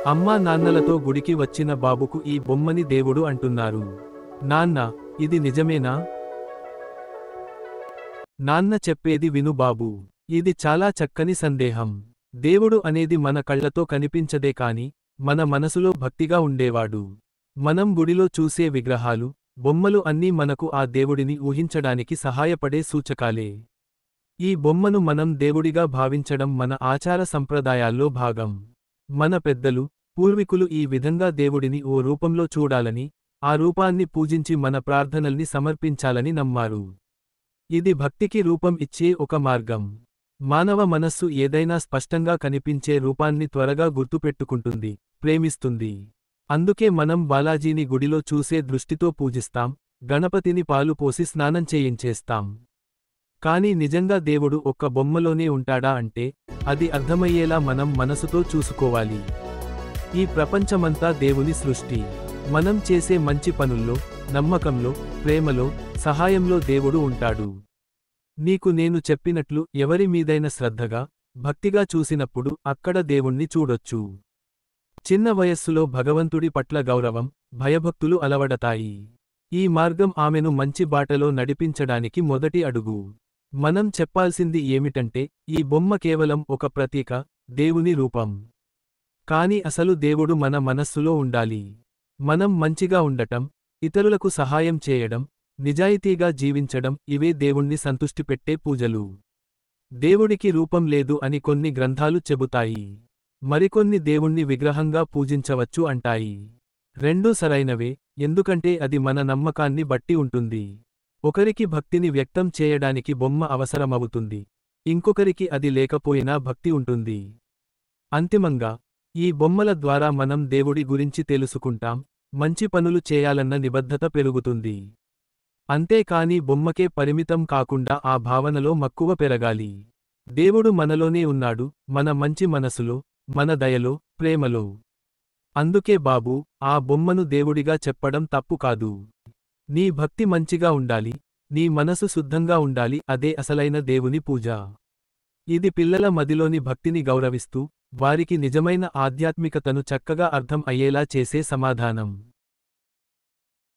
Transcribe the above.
అమ్మా నాన్నలతో గుడికి వచ్చిన బాబుకు ఈ బొమ్మని దేవుడు అంటున్నారు. నాన్న, ఇది నిజమేనా? నాన్న చెప్పేది విను బాబూ. ఇది చాలా చక్కని సందేహం. దేవుడు అనేది మన కళ్ళతో కనిపించదే కాని, మన మనసులో భక్తిగా ఉండేవాడు. మనం గుడిలో చూసే విగ్రహాలు, బొమ్మలు అన్నీ మనకు ఆ దేవుడిని ఊహించడానికి సహాయపడే సూచకాలే. ఈ బొమ్మను మనం దేవుడిగా భావించడం మన ఆచార సంప్రదాయాల్లో భాగం. మన పెద్దలు, పూర్వీకులు ఈ విధంగా దేవుడిని ఓ రూపంలో చూడాలని, ఆ రూపాన్ని పూజించి మన ప్రార్థనల్ని సమర్పించాలని నమ్మారు. ఇది భక్తికి రూపం ఇచ్చే ఒక మార్గం. మానవ మనస్సు ఏదైనా స్పష్టంగా కనిపించే రూపాన్ని త్వరగా గుర్తుపెట్టుకుంటుంది, ప్రేమిస్తుంది. అందుకే మనం బాలాజీని గుడిలో చూసే దృష్టితో పూజిస్తాం, గణపతిని పాలు పోసి స్నానం చేయించేస్తాం. కాని నిజంగా దేవుడు ఒక్క బొమ్మలోనే ఉంటాడా అంటే, అది అర్థమయ్యేలా మనం మనసుతో చూసుకోవాలి. ఈ ప్రపంచమంతా దేవుని సృష్టి. మనం చేసే మంచి పనుల్లో, నమ్మకంలో, ప్రేమలో, సహాయంలో దేవుడు ఉంటాడు. నీకు నేను చెప్పినట్లు ఎవరి మీదైన శ్రద్ధగా, భక్తిగా చూసినప్పుడు అక్కడ దేవుణ్ణి చూడొచ్చు. చిన్న వయస్సులో భగవంతుడి పట్ల గౌరవం, భయభక్తులు అలవడతాయి. ఈ మార్గం ఆమెను మంచి బాటలో నడిపించడానికి మొదటి అడుగు. మనం చెప్పాల్సింది ఏమిటంటే, ఈ బొమ్మ కేవలం ఒక ప్రతీక, దేవుని రూపం. కాని అసలు దేవుడు మన మనస్సులో ఉండాలి. మనం మంచిగా ఉండటం, ఇతరులకు సహాయం చేయడం, నిజాయితీగా జీవించడం ఇవే దేవుణ్ణి సంతుష్టిపెట్టే పూజలు. దేవుడికి రూపం లేదు అని కొన్ని గ్రంథాలు చెబుతాయి. మరికొన్ని దేవుణ్ణి విగ్రహంగా పూజించవచ్చు అంటాయి. రెండూ సరైనవే, ఎందుకంటే అది మన నమ్మకాన్ని బట్టి ఉంటుంది. ఒకరికి భక్తిని వ్యక్తం చేయడానికి బొమ్మ అవసరమవుతుంది. ఇంకొకరికి అది లేకపోయినా భక్తి ఉంటుంది. అంతిమంగా, ఈ బొమ్మల ద్వారా మనం దేవుడి గురించి తెలుసుకుంటాం, మంచి పనులు చేయాలన్న నిబద్ధత పెరుగుతుంది. అంతేకాని బొమ్మకే పరిమితం కాకుండా ఆ భావనలో మక్కువ పెరగాలి. దేవుడు మనలోనే ఉన్నాడు, మన మంచి మనసులో, మన దయలో, ప్రేమలో. అందుకే బాబూ, ఆ బొమ్మను దేవుడిగా చెప్పడం తప్పు కాదు. నీ భక్తి మంచిగా ఉండాలి, నీ మనసు శుద్ధంగా ఉండాలి, అదే అసలైన దేవుని పూజ. ఇది పిల్లల మదిలోని భక్తిని గౌరవిస్తూ, వారికి నిజమైన ఆధ్యాత్మికతను చక్కగా అర్థం అయ్యేలా చేసే సమాధానం.